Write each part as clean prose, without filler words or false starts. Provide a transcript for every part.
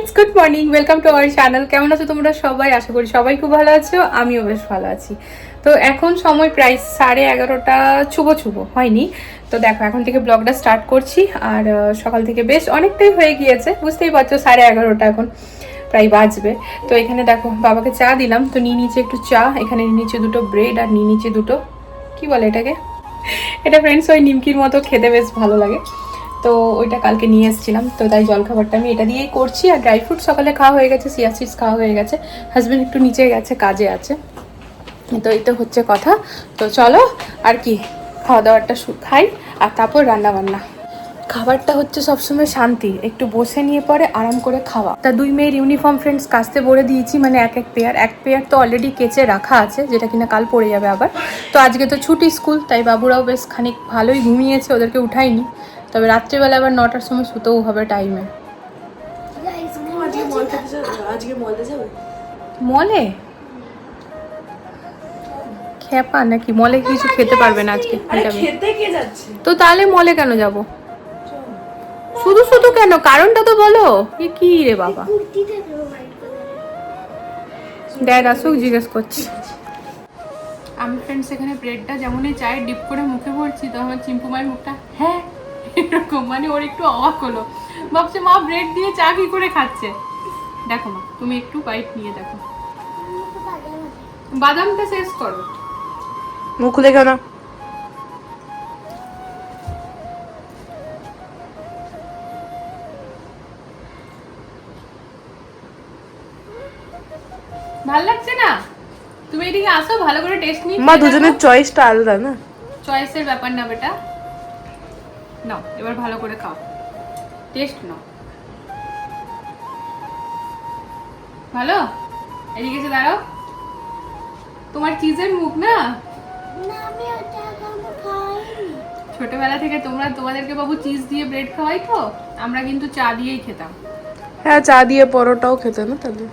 Friends, good morning, welcome to our channel. কেমন আছো তোমরা সবাই? আশা করি সবাই খুব ভালো আছো, আমিও বেশ ভালো আছি। তো এখন সময় প্রায় 11:30 ছুবো হয়নি। তো দেখো এখন থেকে ব্লগটা স্টার্ট করছি। আর সকাল থেকে বেশ অনেকটাই হয়ে গিয়েছে, বুঝতেই পারছো 11:30 এখন প্রায় বাজবে। তো এখানে দেখো বাবাকে চা দিলাম, তো নিয়ে নিচে একটু চা, এখানে নিয়ে নিচে দুটো ব্রেড, আর নিয়ে নিচে দুটো কি বলে এটাকে, এটা ফ্রেন্ডস ওই নিমকির মতো খেতে বেশ ভালো লাগে। তো ওইটা কালকে নিয়ে এসেছিলাম, তো তাই জলখাবারটা আমি এটা দিয়েই করছি। আর ড্রাই ফ্রুট সকালে খাওয়া হয়ে গেছে, চিয়া সিডস খাওয়া হয়ে গেছে। হাজব্যান্ড একটু নিচে গেছে, কাজে আছে। তো এই তো হচ্ছে কথা। তো চলো আর কি, খাওয়া দাওয়াটা খাই আর তারপর রান্না বান্না। খাবারটা হচ্ছে সবসময় শান্তি, একটু বসে নিয়ে পরে আরাম করে খাওয়া। তা দুই মেয়ের ইউনিফর্ম ফ্রেন্ডস কাচতে বলে দিয়েছি, মানে এক পেয়ার তো অলরেডি কেচে রাখা আছে, যেটা কিনা কাল পড়ে যাবে আবার। তো আজকে তো ছুটি স্কুল, তাই বাবুরাও বেশ খানিক ভালোই ঘুমিয়েছে, ওদেরকে উঠাইনি। তবে রাত্রিবেলা আবার 9টার সময় শুতেও হবে টাইমে। মলে খেপা নাকি? মলে কিছু খেতে পারবে না আজকে? তো তাহলে মলে কেন যাব? শুধু শুধু কেন, কারণটা তো বলো। কি রে বাবা, ড্যাড আসুক জিজ্ঞেস করছি। আমি ফ্রেন্ডস এখানে ব্রেডটা যেমনই চায়ে ডিপ করে মুখে ভরছি, তো আমার চিম্পু মায়ের মুখটা হ্যাঁ এরকম, মানে ওর একটু অবাক হলো, ভাবছে মা ব্রেড দিয়ে চা কি করে খাচ্ছে। দেখো মা, তুমি একটু বাইট নিয়ে দেখো। বাদামটা শেষ করো, মুখ খুলে কেন? ভাল লাগছে না? তুমি এদিকে আসো, ভালো করে টেস্ট নিয়ে। মা দুজনের চয়েসটা আলাদা না? চয়েসের ব্যাপার না বেটা, নাও এবার ভালো করে খাও, টেস্ট নাও। ভালো? এদিকে এসে দাঁড়াও, তোমার চিজের মুখ না? ছোটবেলা থেকে তোমাদেরকে বাবু চিজ দিয়ে ব্রেড খাওয়াই, তো আমরা কিন্তু চা দিয়েই খেতাম। হ্যাঁ, চা দিয়ে পরোটাও খেতে না, তাহলে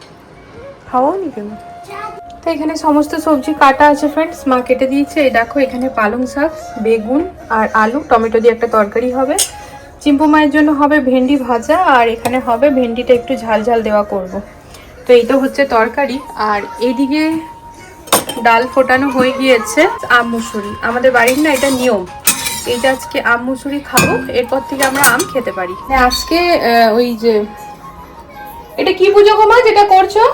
খাওয়ানি কেন? তো এখানে সমস্ত সবজি কাটা আছে ফ্রেন্ডস, মা কেটে দিয়েছে। এই দেখো এখানে পালং শাক, বেগুন আর আলু টমেটো দিয়ে একটা তরকারি হবে। চিম্পু মায়ের জন্য হবে ভেন্ডি ভাজা, আর এখানে হবে ভেন্ডিটা একটু ঝাল ঝাল দেওয়া করব। তো এই তো হচ্ছে তরকারি। আর এইদিকে ডাল ফোটানো হয়ে গিয়েছে। আম মুসুরি আমাদের বাড়ির না, এটা নিয়ম। এইটা আজকে আম মুসুরি খাবো, এরপর থেকে আমরা আম খেতে পারি। আজকে ওই যে এটা কি পুজো গো মা যেটা করছো?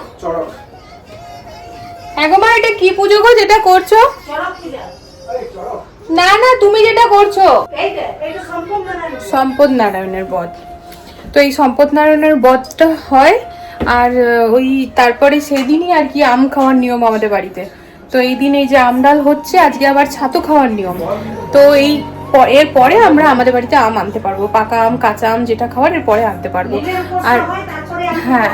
হ্যাঁ গো মা, এটা কি পুজো গো যেটা করছো? না না, তুমি যেটা করছো সম্পদ নারায়ণের বধ। তো এই সম্পদ নারায়ণের বধটা হয়, আর ওই তারপরে সেই দিনই আর কি আম খাওয়ার নিয়ম আমাদের বাড়িতে। তো এই দিন এই যে আম ডাল হচ্ছে, আজকে আবার ছাতু খাওয়ার নিয়ম। তো এর পরে আমরা আমাদের বাড়িতে আম আনতে পারবো, পাকা আম কাঁচা আম যেটা খাওয়ার এর পরে আনতে পারবো। আর হ্যাঁ,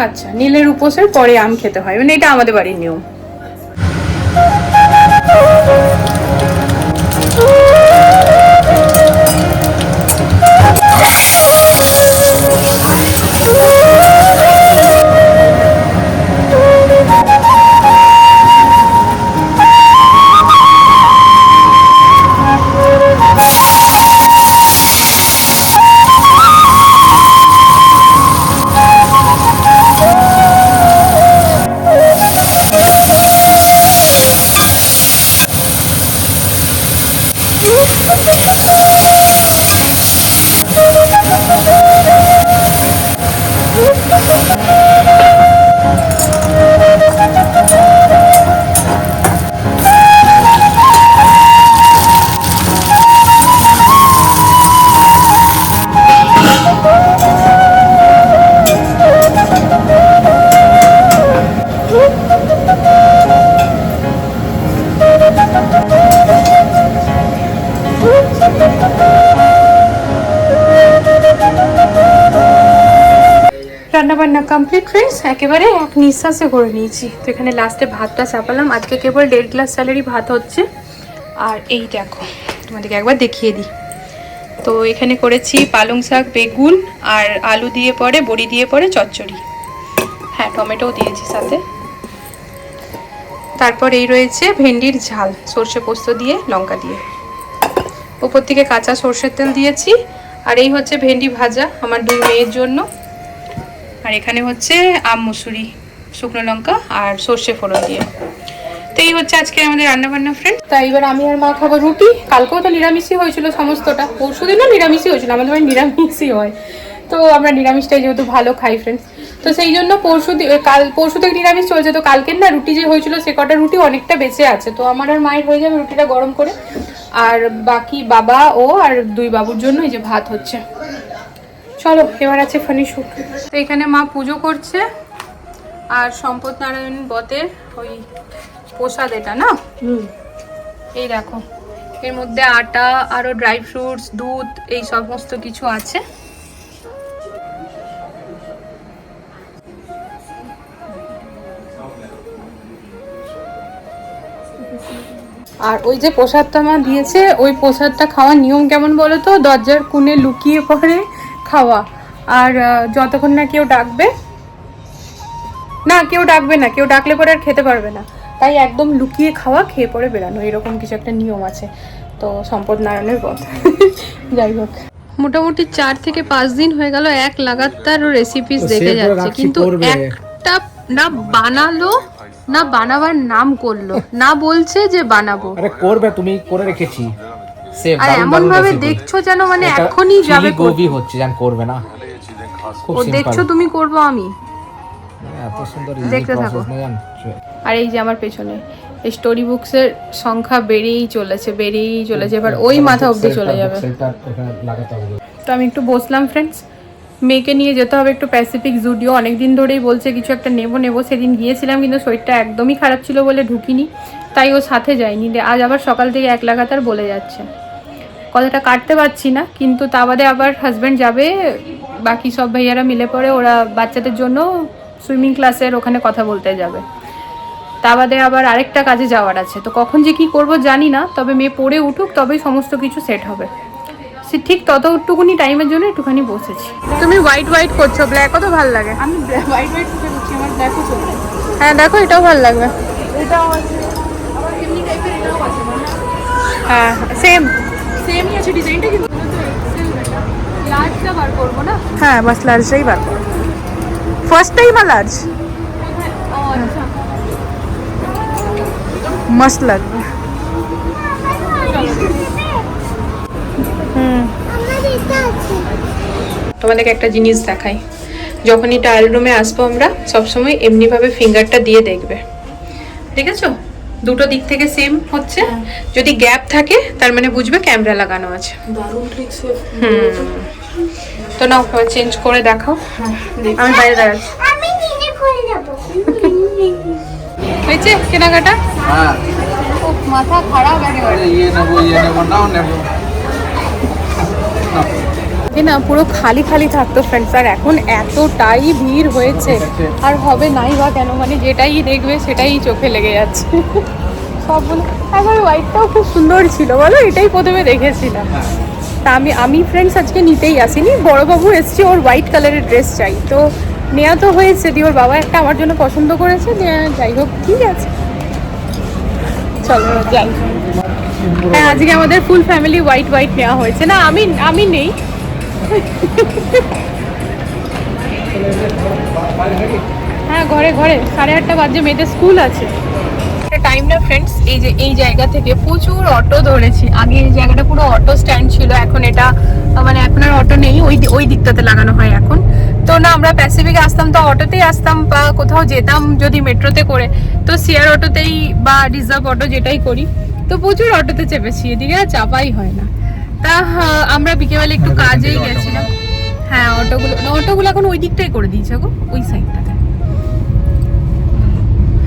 আচ্ছা, নীলের উপোসের পরে আম খেতে হয়, মানে এটা আমাদের বাড়ির নিয়ম। রান্নাবান্না কমপ্লিট ফ্রেন্ডস, একেবারে এক নিঃশ্বাসে করে নিয়েছি। তো এখানে লাস্টে ভাতটা চাপালাম, আজকে কেবল 1.5 গ্লাস স্যালারি ভাত হচ্ছে। আর এই দেখো তোমাদেরকে একবার দেখিয়ে দিই। তো এখানে করেছি পালং শাক, বেগুন আর আলু দিয়ে পরে বড়ি দিয়ে পরে চচ্চড়ি, হ্যাঁ টমেটোও দিয়েছি সাথে। তারপর এই রয়েছে ভেন্ডির ঝাল সর্ষে পোস্ত দিয়ে লঙ্কা দিয়ে, উপর থেকে কাঁচা সর্ষের তেল দিয়েছি। আর এই হচ্ছে ভেন্ডি ভাজা আমার 2 মেয়ের জন্য। আর এখানে হচ্ছে আম মুসুরি, শুকনো লঙ্কা আর সর্ষে ফোড়ন দিয়ে। তো এই হচ্ছে আজকে আমাদের রান্নাবান্না ফ্রেন্ড। তাই এবার আমি আর মা খাবো রুটি। কালকেও তো নিরামিষই হয়েছিল সমস্তটা, পরশুদিনও নিরামিষই হয়েছিল, আমাদের বাড়ি নিরামিষই হয়। তো আমরা নিরামিষটাই যেহেতু ভালো খাই ফ্রেন্ডস, তো সেই জন্য পরশু থেকে নিরামিষ চলছে। তো কালকের না রুটি যে হয়েছিল সে কটা রুটি অনেকটা বেঁচে আছে, তো আমার আর মায়ের হয়ে যাবে রুটিটা গরম করে। আর বাকি বাবা ও আর 2 বাবুর জন্য এই যে ভাত হচ্ছে। চলো এবার আছে ফানি শুট। তো এখানে মা পুজো করছে আর সম্পদ নারায়ণ বতের ওই প্রসাদ এটা না, এই দেখো এর মধ্যে আটা আরো ড্রাই ফ্রুটস, দুধ, এই সমস্ত কিছু আছে। আর ওই যে প্রসাদটা মা দিয়েছে, ওই প্রসাদটা খাওয়ার নিয়ম কেমন বলো তো, দরজার কোণে লুকিয়ে পড়ে খাওয়া। আর যতক্ষণ না কেউ ডাকবে না, কেউ ডাকলে পরে আর খেতে পারবে না, তাই একদম লুকিয়ে খাওয়া, খেয়ে পরে বেরানো, এরকম কিছু একটা নিয়ম আছে। তো সম্পদ নারায়ণের পথ। যাই হোক, মোটামুটি 4 থেকে 5 দিন হয়ে গেল এক লাগাতার রেসিপিস দেখে যাচ্ছে, কিন্তু একটা না বানালো না বানাবার নাম করলো না, বলছে যে বানাবো। আরে করবে, তুমি করে রেখেছি সেভ। আর এমন ভাবে দেখছো যেন মানে এখনই যাবে গোবি হচ্ছে, জান করবে না, খুব ও সিম্পল। দেখছো তুমি, করবো আমি, এত সুন্দর দেখতে থাকো। আর এই যে আমার পেছনে এই স্টোরি বুকসের সংখ্যা বেড়েই চলেছে, এবার ওই মাথা অবধি চলে যাবে। তো আমি একটু বসলাম ফ্রেন্ডস, মেয়েকে নিয়ে যেতে হবে একটু প্যাসিফিক জুডিও, অনেকদিন ধরেই বলছে কিছু একটা নেবো। সেদিন গিয়েছিলাম কিন্তু শরীরটা একদমই খারাপ ছিল বলে ঢুকিনি, তাই ও সাথে যায়নি। আজ আবার সকাল থেকে এক লাগাতার বলে যাচ্ছে, কথাটা কাটতে পারছি না, কিন্তু তা বাদে আবার হাজব্যান্ড যাবে, বাকি সব ভাইয়ারা মিলে পড়ে ওরা বাচ্চাদের জন্য সুইমিং ক্লাসের ওখানে কথা বলতে যাবে। তা বাদে আবার আরেকটা কাজে যাওয়ার আছে, তো কখন যে কি করব জানি না, তবে মেয়ে পড়ে উঠুক তবেই সমস্ত কিছু সেট হবে। সে ঠিক ততটুকুনি টাইমের জন্য একটুখানি বসেছি। তুমি হোয়াইট করছো, ব্ল্যাক তো ভালো লাগে। আমি হোয়াইট করছি, আমার ব্ল্যাকও চলবে। হ্যাঁ দেখো, এটাও ভালো লাগবে, এটাও আছে, আবার এমনি টাইপের এটাও আছে। হ্যাঁ সেমই আছে ডিজাইনটা, কিন্তু লার্জটা বার করবো না। হ্যাঁ বাস লার্জটাই বার করবো, ফার্স্ট টাইম লার্জ। मस्त লাগবে। তোমাদেরকে একটা জিনিস দেখাই, যখনই ট্রায়াল রুমে আসবো আমরা সবসময় এমনিভাবে ফিঙ্গারটা দিয়ে দেখবে, ঠিক আছে? দুটো দিক থেকে সেম হচ্ছে, যদি গ্যাপ থাকে তার মানে বুঝবে ক্যামেরা লাগানো আছে। তো নাও চেঞ্জ করে দেখাও, আমি বাইরে দাঁড়াচ্ছি। হয়েছে কেনাকাটা? হ্যাঁ, মাথা খারাপ না, পুরো খালি থাকতো ফ্রেন্ডস, আর এখন এতটাই ভিড় হয়েছে, আর হবে নাই বা কেন, মানে যেটাই দেখবে সেটাই চোখে লেগে যাচ্ছে সবগুলো। একবার হোয়াইটটাও খুব সুন্দর ছিল বলো, এটাই প্রথমে দেখেছিলাম। তা আমি ফ্রেন্ডস আজকে নিতেই আসিনি, বড়বাবু এসছে, ওর হোয়াইট কালারের ড্রেস চাই, তো নেওয়া তো হয়েছে, দিয়ে ওর বাবা একটা আমার জন্য পছন্দ করেছে, যাই হোক ঠিক আছে, চলো যাই। হ্যাঁ আজকে আমাদের ফুল ফ্যামিলি হোয়াইট নেওয়া হয়েছে। না আমি নেই, হ্যাঁ ঘরে 8:30 বাজে, মেয়েদের স্কুল আছে। টাইম না ফ্রেন্ডস, এই জায়গা থেকে প্রচুর অটো ধরেছি। আগে এই জায়গাটা পুরো অটো স্ট্যান্ড ছিল, এখন এটা মানে এখন আর অটো নেই, ওই দিকটাতে লাগানো হয় এখন। তো না আমরা প্যাসিফিকে আসতাম তো অটোতেই আসতাম, বা কোথাও যেতাম যদি মেট্রোতে করে তো শেয়ার অটোতেই বা রিজার্ভ অটো যেটাই করি, তো প্রচুর অটোতে চেপেছি, এদিকে আর চাপাই হয় না। তা আমরা বিকেলবেলা একটু কাজেই গেছিলাম। হ্যাঁ অটোগুলো এখন ওই দিকটাই করে দিয়েছে গো, ওই সাইডটাতে।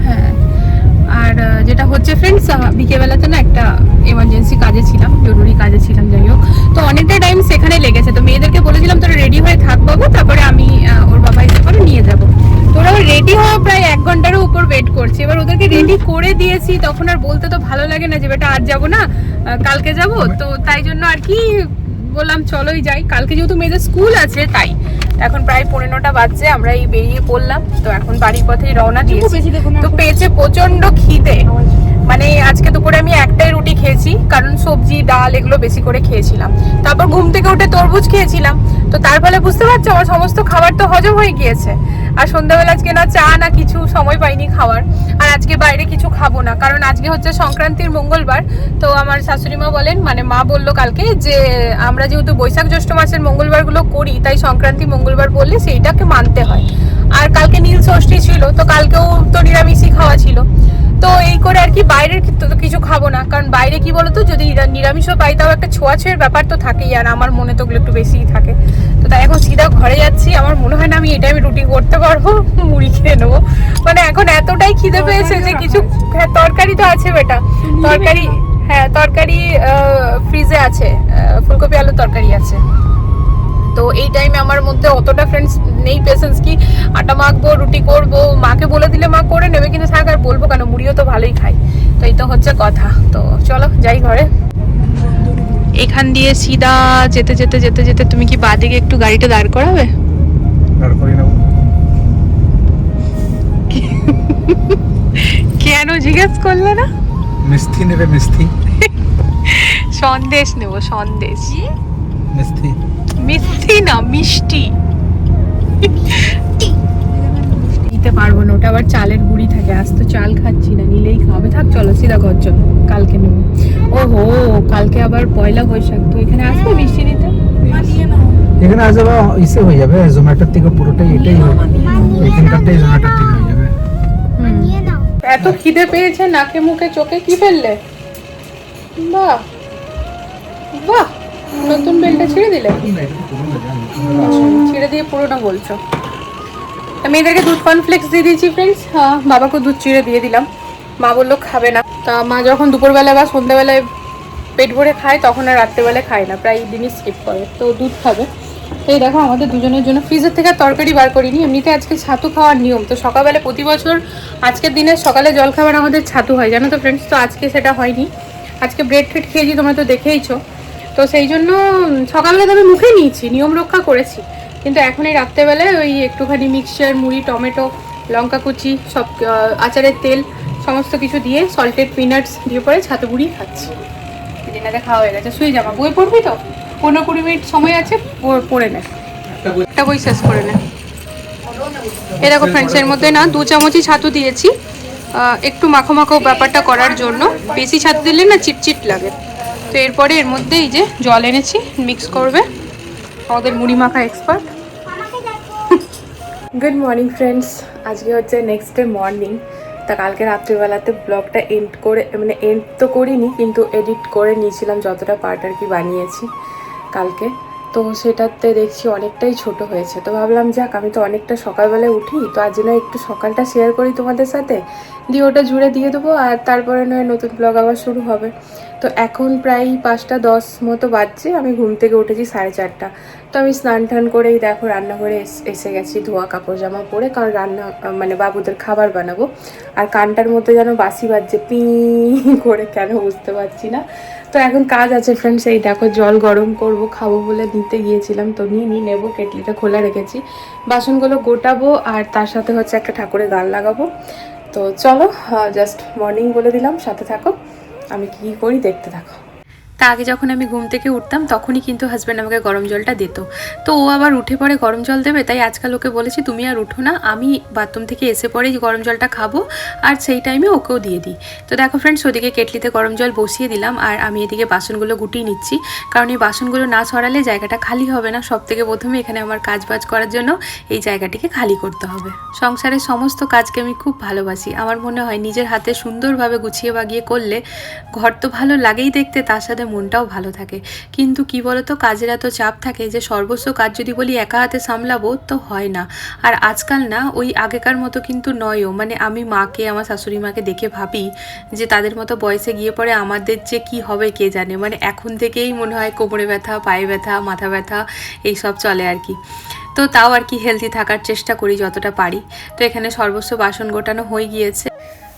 হ্যাঁ আর যেটা হচ্ছে ফ্রেন্ডস, বিকেলবেলাতে না একটা এমার্জেন্সি কাজে ছিলাম, জরুরি কাজে ছিলাম, যাই হোক। তো অনেকটা টাইম সেখানে লেগেছে, তো মেয়েদেরকে বলেছিলাম তোরা রেডি হয়ে থাক বাবু, তারপরে আমি ওর বাবা এসে পরে নিয়ে যাবো। তো ওরা রেডি হওয়া প্রায় 1 ঘন্টারও উপর ওয়েট করছে। এবার ওদেরকে রেডি করে দিয়েছি, তখন আর বলতে তো ভালো লাগে না যে বেটা আজ যাবো না কালকে যাবো, তো তাই জন্য আর কি বললাম চলোই যাই, কালকে যেহেতু মেয়েদের স্কুল আছে তাই। এখন প্রায় 9:15 বাজছে, আমরা এই বেরিয়ে পড়লাম, তো এখন বাড়ির পথেই রওনা দিয়েছি। তো পেয়েছে প্রচন্ড খিদে, মানে আজকে দুপুরে আমি একটাই রুটি খেয়েছি, কারণ সবজি ডাল এগুলো বেশি করে খেয়েছিলাম। তারপর ঘুম থেকে উঠে তরমুজ খেয়েছিলাম, তো তার ফলে বুঝতে পারছো আমার সমস্ত খাবার তো হজম হয়ে গিয়েছে। আর সন্ধ্যাবেলা আজকে না চা না কিছু সময় পাইনি খাওয়ার। আর আজকে বাইরে কিছু খাবো না, কারণ আজকে হচ্ছে সংক্রান্তির মঙ্গলবার। তো আমার শাশুড়ি মা বলেন, মানে মা বললো কালকে, যে আমরা যেহেতু বৈশাখ জ্যৈষ্ঠ মাসের মঙ্গলবারগুলো করি, তাই সংক্রান্তি মঙ্গলবার বললে সেইটাকে মানতে হয়। আর কালকে নীল ষষ্ঠী ছিল, তো কালকেও তো নিরামিষই খাওয়া ছিল। তো এই করে আর কি বাইরের তো কিছু খাবো না, কারণ বাইরে কি বলতো, যদি নিরামিষও পাই তাও একটা ছোঁয়াছুঁয়ের ব্যাপার তো থাকেই, আর আমার মনে তো ওগুলো একটু বেশিই থাকে। তো তাই এখন সিধা ঘরে যাচ্ছি। আমার মনে হয় না আমি এই টাইমে রুটি করতে পারবো, মুড়ি খেয়ে নেবো। মানে এখন এতটাই খিদে পেয়েছে যে কিছু, হ্যাঁ তরকারি তো আছে বেটা, তরকারি, হ্যাঁ তরকারি ফ্রিজে আছে, ফুলকপি আলুর তরকারি আছে। তো এই টাইমে আমার মধ্যে অতটা ফ্রেন্ডস নেই পেশেন্স কি আটা মাখবো, রুটি করব। মাকে বলে দিলে মা করে নেবে, কিন্তু থাক আর বলবো কেন, মুড়িও তো ভালোই খাই। তো এই তো হচ্ছে কথা। তো চলো যাই ঘরে। এখান দিয়ে সিধা যেতে যেতে যেতে যেতে তুমি কি বাদিকে একটু গাড়িটা দাঁড় করাবে? দাঁড় করিয়ে নেবো। কেন জিজ্ঞেস করলে না? মিষ্টি নেবে? মিষ্টি সন্দেশ নেবো, সন্দেশ। মিষ্টি মিষ্টি না, মিষ্টি নিতে পারবো না, ওটা আবার চালের গুঁড়ি থাকে। আজ তো চাল খাচ্ছি না, নিলেই খাবে। থাক চলো সিধা ঘর চলো, কালকে নেবো। ওহো, কালকে আবার পয়লা বৈশাখ, তো এখানে আসবে মিষ্টি নিতে? এখানে আজ যাবা ইসে হয়ে যাবে, জোম্যাটোর থেকে পুরোটাই এটাই হবে, এখানকারটাই জোম্যাটোর থেকে হয়ে যাবে। এত খিদে পেয়েছে, নাকে মুখে চোখে কি ফেললে? বাহ বাহ, নতুন বেলটা ছিঁড়ে দিলে? ছিঁড়ে দিয়ে পুরোটা বলছো। আমি এদেরকে দুধ কর্নফ্লেক্স দিয়ে দিয়েছি ফ্রেন্ডস। হ্যাঁ, বাবাকে দুধ চিড়ে দিয়ে দিলাম। মা বললো খাবে না। তা মা যখন দুপুরবেলা বা সন্ধ্যাবেলায় পেট ভরে খায়, তখন আর রাত্রেবেলায় খায় না, প্রায় দিনই স্কিপ করে। তো দুধ খাবে। এই দেখো আমাদের দুজনের জন্য ফ্রিজের থেকে তরকারি বার করিনি, এমনিতে আজকে ছাতু খাওয়ার নিয়ম। তো সকালবেলা প্রতি বছর আজকের দিনে সকালে জলখাবার আমাদের ছাতু হয়, জানো তো ফ্রেন্ডস। তো আজকে সেটা হয়নি, আজকে ব্রেড ফ্রেড খেয়েছি, তোমরা তো দেখেইছো। তো সেই জন্য সকালবেলা তো আমি মুখে নিয়েছি, নিয়ম রক্ষা করেছি। কিন্তু এখন এই রাত্রেবেলায় ওই একটুখানি মিক্সচার, মুড়ি, টমেটো, লঙ্কা কুচি, সব আচারের তেল সমস্ত কিছু দিয়ে, সল্টেড পিনাটস দিয়ে পরে ছাতু গুঁড়ি খাচ্ছি। ডিনারে খাওয়া হয়ে গেছে, শুয়ে যাবা। বই পড়বি তো? 15-20 মিনিট সময় আছে, পড়ে নে, একটা বই শেষ করে নে। এ দেখো ফ্রেন্ডস, এর মধ্যে না 2 চামচই ছাতু দিয়েছি, একটু মাখো মাখো ব্যাপারটা করার জন্য। বেশি ছাতু দিলে না চিটচিট লাগে। তো এরপরে এর মধ্যে এই যে জল এনেছি, মিক্স করবে আমাদের মুড়ি মাখা এক্সপার্ট। গুড মর্নিং ফ্রেন্ডস, আজকে হচ্ছে নেক্সট ডে মর্নিং। তা কালকে রাত্রিবেলাতে ব্লগটা এন্ড করে, মানে এন্ড তো করিনি, কিন্তু এডিট করে নিয়েছিলাম যতটা পার্ট আর কি বানিয়েছি কালকে। তো সেটাতে দেখছি অনেকটাই ছোট হয়েছে। তো ভাবলাম যাক, আমি তো অনেকটা সকালবেলায় উঠি, তো আজ নয় একটু সকালটা শেয়ার করি তোমাদের সাথে, দিয়ে ওটা জুড়ে দিয়ে দেবো। আর তারপরে নয় নতুন ব্লগ আবার শুরু হবে। তো এখন প্রায় 5:10 মতো বাজছে, আমি ঘুম থেকে উঠেছি 4:30। তো আমি স্নান টান করেই দেখো রান্নাঘরে এসে গেছি, ধোয়া কাপড় জামা পরে, কারণ রান্না মানে বাবুদের খাবার বানাবো। আর কানটার মধ্যে যেন বাসি বাজছে পি করে, কেন বুঝতে পারছি না। তো এখন কাজ আছে ফ্রেন্ডস, এই দেখো জল গরম করব, খাবো বলে নিতে গিয়েছিলাম, তো নিয়ে নেবো। কেটলিটা খোলা রেখেছি, বাসনগুলো গোটাবো, আর তার সাথে হচ্ছে একটা ঠাকুরের গান লাগাবো। তো চলো, জাস্ট মর্নিং বলে দিলাম, সাথে থাকো, আমি কি করি দেখতে থাকো। তা আগে যখন আমি ঘুম থেকে উঠতাম, তখনই কিন্তু হাজব্যান্ড আমাকে গরম জলটা দিত। তো ও আবার উঠে পরে গরম জল দেবে, তাই আজকাল ওকে বলেছি তুমি আর উঠো না, আমি বাথরুম থেকে এসে পরেই গরম জলটা খাবো, আর সেই টাইমে ওকেও দিয়ে দিই। তো দেখো ফ্রেন্ডস, ওদিকে কেটলিতে গরম জল বসিয়ে দিলাম, আর আমি এদিকে বাসনগুলো গুটিয়ে নিচ্ছি, কারণ এই বাসনগুলো না ছড়ালে জায়গাটা খালি হবে না। সব থেকে প্রথমে এখানে আমার কাজ বাজ করার জন্য এই জায়গাটিকে খালি করতে হবে। সংসারের সমস্ত কাজকে আমি খুব ভালোবাসি। আমার মনে হয় নিজের হাতে সুন্দরভাবে গুছিয়ে বাগিয়ে করলে ঘর তো ভালো লাগেই দেখতে, তার সাথে মনটাও ভালো থাকে। কিন্তু কি বলতো, কাজের এত চাপ থাকে যে সর্বস্ব কাজ যদি বলি একা হাতে সামলাবো, তো হয় না। আর আজকাল না ওই আগেকার মতো কিন্তু নয়ও, মানে আমি মাকে, আমার শাশুড়ি মাকে দেখে ভাবি যে তাদের মতো বয়সে গিয়ে পরে আমাদের যে কি হবে কে জানে। মানে এখন থেকেই মনে হয় কোমরে ব্যথা, পায়ে ব্যথা, মাথা ব্যথা এইসব চলে আর কি। তো তাও আর কি হেলদি থাকার চেষ্টা করি যতটা পারি। তো এখানে সর্বস্ব বাসন গোটানো হয়ে গিয়েছে।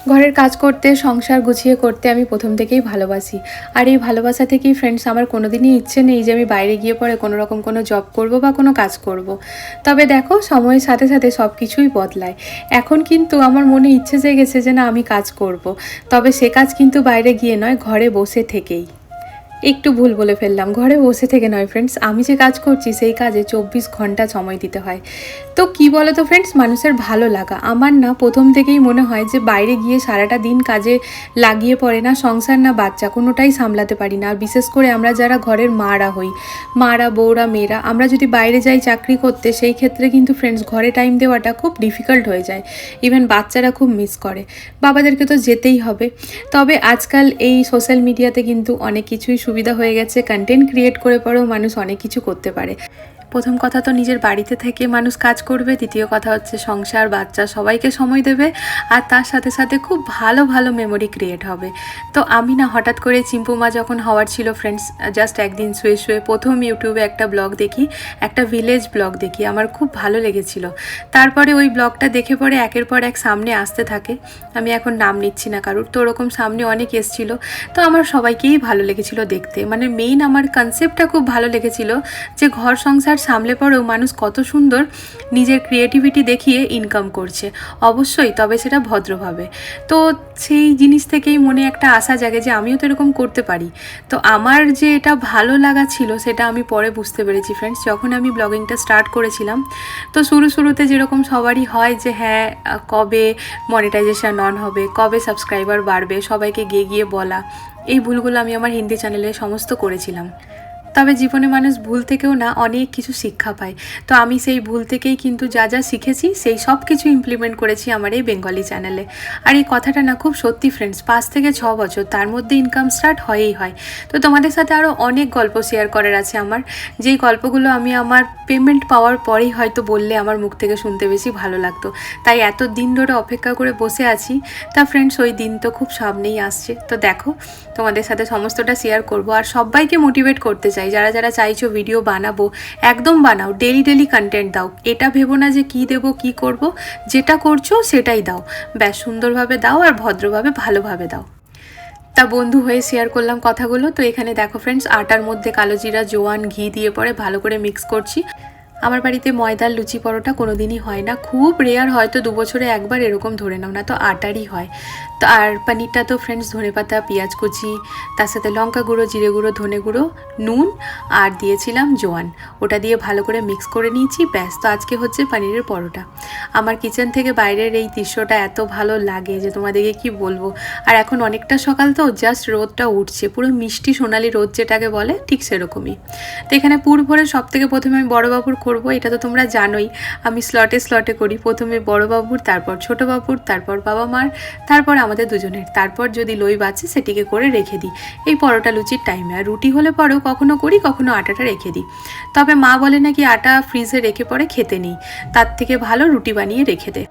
ঘরের কাজ করতে, সংসার গুছিয়ে করতে আমি প্রথম থেকেই ভালোবাসি। আর এই ভালোবাসা থেকেই ফ্রেন্ডস আমার কোনোদিনই ইচ্ছে নেই যে আমি বাইরে গিয়ে পরে কোনো রকম কোনো জব করব বা কোনো কাজ করব। তবে দেখো সময়ের সাথে সাথে সব কিছুই বদলায়। এখন কিন্তু আমার মনে ইচ্ছে জেগেছে যে না আমি কাজ করব। তবে সে কাজ কিন্তু বাইরে গিয়ে নয়, ঘরে বসে থেকেই। একটু ভুল বলে ফেললাম, ঘরে বসে থেকে নয় ফ্রেন্ডস, আমি যে কাজ করছি সেই কাজে 24 ঘন্টা সময় দিতে হয়। তো কি বলো তো ফ্রেন্ডস, মানুষের ভালো লাগা আমার না প্রথম থেকেই মনে হয় যে বাইরে গিয়ে সারাটা দিন কাজে লাগিয়ে পড়ে না সংসার না বাচ্চা কোনোটাই সামলাতে পারি না। আর বিশেষ করে আমরা যারা ঘরের মারা হই, মারা বউরা মেয়েরা, আমরা যদি বাইরে যাই চাকরি করতে সেই ক্ষেত্রে কিন্তু ফ্রেন্ডস ঘরে টাইম দেওয়াটা খুব ডিফিকাল্ট হয়ে যায়। ইভেন বাচ্চারা খুব মিস করে, বাবাদেরকে তো যেতেই হবে। তবে আজকাল এই সোশ্যাল মিডিয়াতে কিন্তু অনেক কিছুই সুবিধা হয়ে গেছে, কন্টেন্ট ক্রিয়েট করে পরেও মানুষ অনেক কিছু করতে পারে। প্রথম কথা তো নিজের বাড়িতে থেকে মানুষ কাজ করবে, দ্বিতীয় কথা হচ্ছে সংসার বাচ্চা সবাইকে সময় দেবে, আর তার সাথে সাথে খুব ভালো ভালো মেমোরি ক্রিয়েট হবে। তো আমি না হঠাৎ করে চিম্পু মা যখন হওয়ার ছিল ফ্রেন্ডস, জাস্ট একদিন শুয়ে শুয়ে প্রথম ইউটিউবে একটা ব্লগ দেখি, একটা ভিলেজ ব্লগ দেখি, আমার খুব ভালো লেগেছিল। তারপরে ওই ব্লগটা দেখে পরে একের পর এক সামনে আসতে থাকে, আমি এখন নাম নিচ্ছি না কারুর, তো ওরকম সামনে অনেক এসছিল। তো আমার সবাইকেই ভালো লেগেছিল দেখতে, মানে মেইন আমার কনসেপ্টটা খুব ভালো লেগেছিল যে ঘর সংসার সামলে পরেও মানুষ কত সুন্দর নিজের ক্রিয়েটিভিটি দেখিয়ে ইনকাম করছে, অবশ্যই তবে সেটা ভদ্রভাবে। তো সেই জিনিস থেকেই মনে একটা আশা জাগে যে আমিও তো এরকম করতে পারি। তো আমার যে এটা ভালো লাগা ছিল সেটা আমি পরে বুঝতে পেরেছি ফ্রেন্ডস, যখন আমি ব্লগিংটা স্টার্ট করেছিলাম। তো শুরুতে যেরকম সবারই হয় যে হ্যাঁ কবে মনিটাইজেশন অন হবে, কবে সাবস্ক্রাইবার বাড়বে, সবাইকে গিয়ে গিয়ে বলা, এই ভুলগুলো আমি আমার হিন্দি চ্যানেলে সমস্ত করেছিলাম। তবে জীবনে মানুষ ভুল থেকেও না অনেক কিছু শিক্ষা পায়। তো আমি সেই ভুল থেকেই কিন্তু যা যা শিখেছি সেই সব কিছু ইমপ্লিমেন্ট করেছি আমার এই বেঙ্গলি চ্যানেলে। আর এই কথাটা না খুব সত্যি ফ্রেন্ডস, 5 থেকে 6 বছর তার মধ্যে ইনকাম স্টার্ট হয়েই হয়। তো তোমাদের সাথে আরও অনেক গল্প শেয়ার করার আছে আমার, যেই গল্পগুলো আমি আমার পেমেন্ট পাওয়ার পরেই হয়তো বললে আমার মুখ থেকে শুনতে বেশি ভালো লাগতো। তাই এত দিন ধরে অপেক্ষা করে বসে আছি। তা ফ্রেন্ডস ওই দিন তো খুব সামনেই আসছে। তো দেখো তোমাদের সাথে সমস্তটা শেয়ার করব, আর সবাইকে মোটিভেট করতে চাই যারা যারা চাইছো ভিডিও বানাবো, একদম বানাও, ডেলি কন্টেন্ট দাও। এটা ভেবো না যে কি দেবো কি করব, যেটা করছো সেটাই দাও, ব্যাস সুন্দরভাবে দাও আর ভদ্রভাবে ভালোভাবে দাও। তা বন্ধু হয়ে শেয়ার করলাম কথাগুলো। তো এখানে দেখো ফ্রেন্ডস আটার মধ্যে কালো জিরা জোয়ান ঘি দিয়ে পরে ভালো করে মিক্স করছি। আমার বাড়িতে ময়দার লুচি পরোটা কোনো দিনই হয় না, খুব রেয়ার, হয়তো 2 বছরে একবার এরকম ধরে নাও, না তো আটারই হয়। তো আর পনিরটা তো ফ্রেন্ডস ধনেপাতা পেঁয়াজ কুচি, তার সাথে লঙ্কা গুঁড়ো জিরে গুঁড়ো ধনে গুঁড়ো নুন আর দিয়েছিলাম জোয়ান, ওটা দিয়ে ভালো করে মিক্স করে নিয়েছি, ব্যাস। তো আজকে হচ্ছে পনিরের পরোটা। আমার কিচেন থেকে বাইরের এই দৃশ্যটা এত ভালো লাগে যে তোমাদেরকে কি বলবো। আর এখন অনেকটা সকাল তো জাস্ট রোদটা উঠছে, পুরো মিষ্টি সোনালি রোদ যেটাকে বলে ঠিক সেরকমই। তো এখানে পুর ভরে সব থেকে প্রথমে আমি বড়োবাবুর করবো, এটা তো তোমরা জানোই আমি স্লটে করি, প্রথমে বড়োবাবুর, তারপর ছোটোবাবুর, তারপর বাবা মার, তারপর আমাদের দুজনের, তারপর যদি লই বাঁচে সেটিকে করে রেখে দিই এই পরোটা লুচির টাইমে। আর রুটি হলে পরেও কখনো করি, কখনো আটাটা রেখে দিই। তবে মা বলে নাকি আটা ফ্রিজে রেখে পরে খেতে নেই, তার থেকে ভালো রুটি বানিয়ে রেখে দে।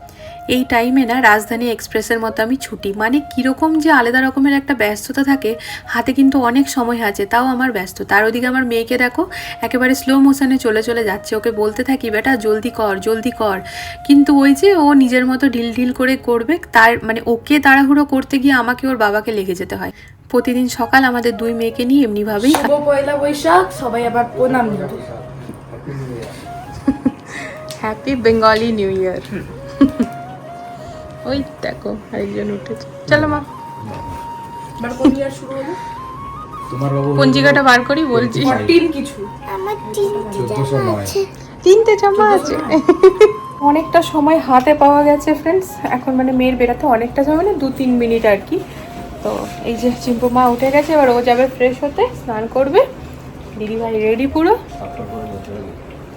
এই টাইমে না রাজধানী এক্সপ্রেসের মতো আমি ছুটি, মানে কীরকম যে আলাদা রকমের একটা ব্যস্ততা থাকে, হাতে কিন্তু অনেক সময় আছে তাও আমার ব্যস্ত। তার ওদিকে আমার মেয়েকে দেখো একেবারে স্লো মোশনে চলে যাচ্ছে, ওকে বলতে থাকি বেটা জলদি কর, কিন্তু ওই যে ও নিজের মতো ঢিল করে করবে, তার মানে ওকে তাড়াহুড়ো করতে গিয়ে আমাকে ওর বাবাকে লেগে যেতে হয়। প্রতিদিন সকাল আমাদের 2 মেয়েকে নিয়ে এমনিভাবেই। শুভ পয়লা বৈশাখ, সবাই আবার প্রণাম দিও। Happy Bengali new year. ওই দেখো আরেকজন উঠেছে, চলো মা এবার কোন ইয়ার শুরু হলো? তোমার বাবু পঞ্জিকাটা বার করি বলছি। 14 কিছু, আমার 3টে জামা আছে। অনেকটা সময় হাতে পাওয়া গেছে ফ্রেন্ডস, এখন মানে মেয়ের বেরাতে অনেকটা সময়, মানে 2-3 মিনিট আর কি। তো এই যে চিম্পু মা উঠে গেছে, এবার ও যাবে ফ্রেশ হতে, স্নান করবে। দিদিভাই রেডি পুরো,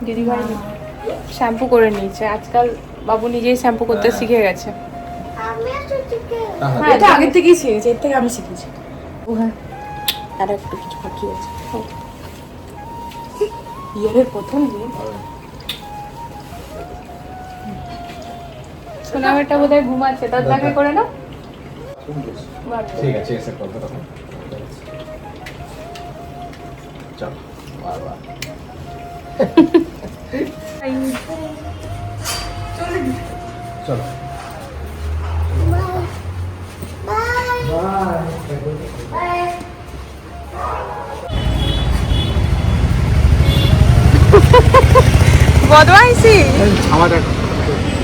দিদিভাই শ্যাম্পু করে নিয়েছে, আজকাল বাবু নিজেই শ্যাম্পু করতে শিখে গেছে। হ্যাঁ এটা আগে থেকেই শিখেছি, এর থেকে আমি শিখেছি। ও হ্যাঁ, আর একটু কিছু বাকি আছে। ইয়ারের প্রথম দিন সোনামেরটা বোধহয় ঘুমাচ্ছে, তার দাগে করে না। ঠিক আছে এসে করতে তখন চল বারবার চলো বদমাইশি। ছাওয়া দেখ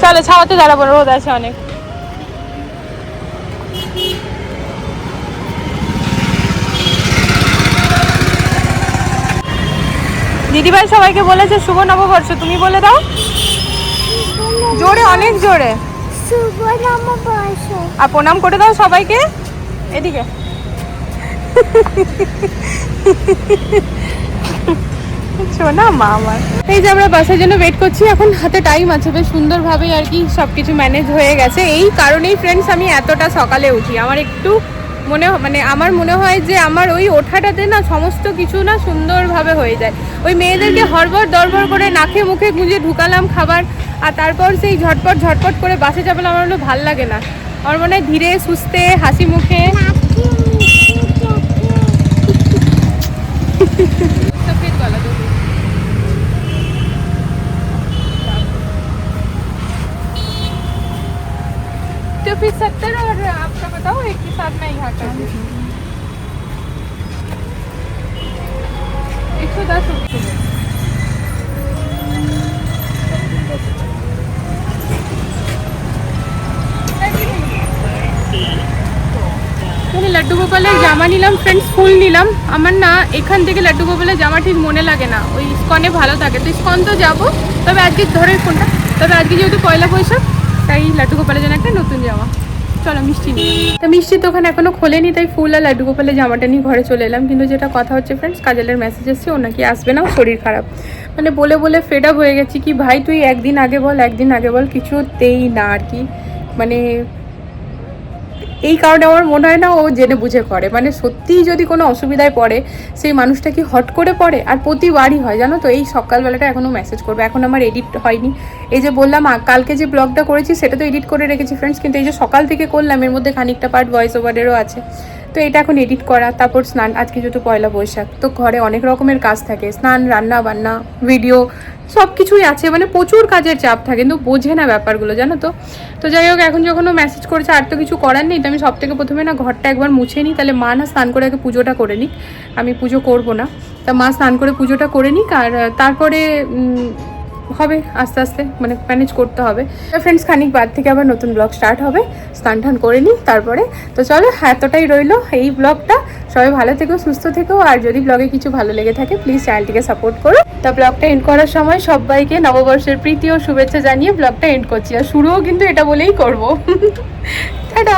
চলো ছাওয়াতে দাঁড়াবো, রোদ আছে অনেক। দিদিভাই সবাইকে বলেছে শুভ নববর্ষ, তুমি বলে দাও জোরে, অনেক জোরে। শুভ নববর্ষ। আর প্রণাম করে দাও সবাইকে। এদিকে শোনা মা আমার। এই যে আমরা বাসের জন্য ওয়েট করছি, এখন হাতে টাইম আছে, বেশ সুন্দরভাবে আর কি সব কিছু ম্যানেজ হয়ে গেছে। এই কারণেই ফ্রেন্ডস আমি এতটা সকালে উঠি। আমার একটু আমার মনে হয় যে আমার ওই ওঠাটাতে না সমস্ত কিছু না সুন্দরভাবে হয়ে যায়। ওই মেয়েদেরকে হড়বড় দরবড় করে নাকে মুখে গুঁজে ঢুকালাম খাবার, আর তারপর সেই ঝটপট করে বাসে চাপলাম, আমার হলো ভাল লাগে না। আমার মনে হয় ধীরে সুস্থে হাসি মুখে। सफेद वाला दो। तो फिर 70 और आपका बताओ एक के साथ मैं यहाँ कर 110 रुपये। লাড্ডু গোপালের জামা নিলাম ফ্রেন্ডস, ফুল নিলাম। আমার না এখান থেকে লাড্ডু গোপালের জামা ঠিক মনে লাগে না, ওই ইস্কনে ভালো থাকে। তো ইস্কন তো যাবো, তবে আজকে ধরে ফোনটা, তবে আজকে যেহেতু পয়লা বৈশাখ তাই লাড্ডু গোপালের জন্য একটা নতুন জামা। চলো মিষ্টি নিই। তা মিষ্টির দোকান এখনো খোলেনি, তাই ফুল আর লাড্ডু গোপালের জামাটা নিয়ে ঘরে চলে এলাম। কিন্তু যেটা কথা হচ্ছে ফ্রেন্ডস, কাজলের মেসেজ এসছে ও নাকি আসবে না, শরীর খারাপ। মানে বলে ফেড আপ হয়ে গেছি কি ভাই তুই একদিন আগে বল, কিছুতেই না আর কি। মানে এই কারণে আমার মনে হয় না ও জেনে বুঝে করে। মানে সত্যিই যদি কোনো অসুবিধায় পড়ে সেই মানুষটা কি হট করে পড়ে, আর প্রতিবারই হয় জানো তো। এই সকালবেলাটা এখনও মেসেজ করবে, এখন আমার এডিট হয়নি। এই যে বললাম কালকে যে ব্লগটা করেছি সেটা তো এডিট করে রেখেছি ফ্রেন্ডস, কিন্তু এই যে সকাল থেকে করলাম এর মধ্যে খানিকটা পার্ট ভয়েস ওভারেরও আছে। তো এটা এখন এডিট করা, তারপর স্নান। আজকে যেহেতু পয়লা বৈশাখ, তো ঘরে অনেক রকমের কাজ থাকে, স্নান, রান্না বান্না, ভিডিও, সব কিছুই আছে। মানে প্রচুর কাজের চাপ থাকে, কিন্তু বোঝে না ব্যাপারগুলো জানো তো। তো যাই হোক, এখন যখন ও মেসেজ করেছে আর তো কিছু করার নেই, তো আমি সব থেকে প্রথমে না ঘরটা একবার মুছে নিই। তাহলে মা না স্নান করে আগে পুজোটা করে নিক, আমি পুজো করবো না। তা মা স্নান করে পুজোটা করে নিক, আর তারপরে হবে আস্তে আস্তে, মানে ম্যানেজ করতে হবে। ফ্রেন্ডস খানিক বাদ থেকে আবার নতুন ব্লগ স্টার্ট হবে, স্নান টান করে নিই তারপরে। তো চলো এতটাই রইলো এই ব্লগটা। সবাই ভালো থেকো, সুস্থ থেকো, আর যদি ব্লগে কিছু ভালো লেগে থাকে প্লিজ চ্যানেলটিকে সাপোর্ট করো। তা ব্লগটা এন্ড করার সময় সবাইকে নববর্ষের প্রীতি ও শুভেচ্ছা জানিয়ে ব্লগটা এন্ড করছি, আর শুরুও কিন্তু এটা বলেই করবো। টাটা।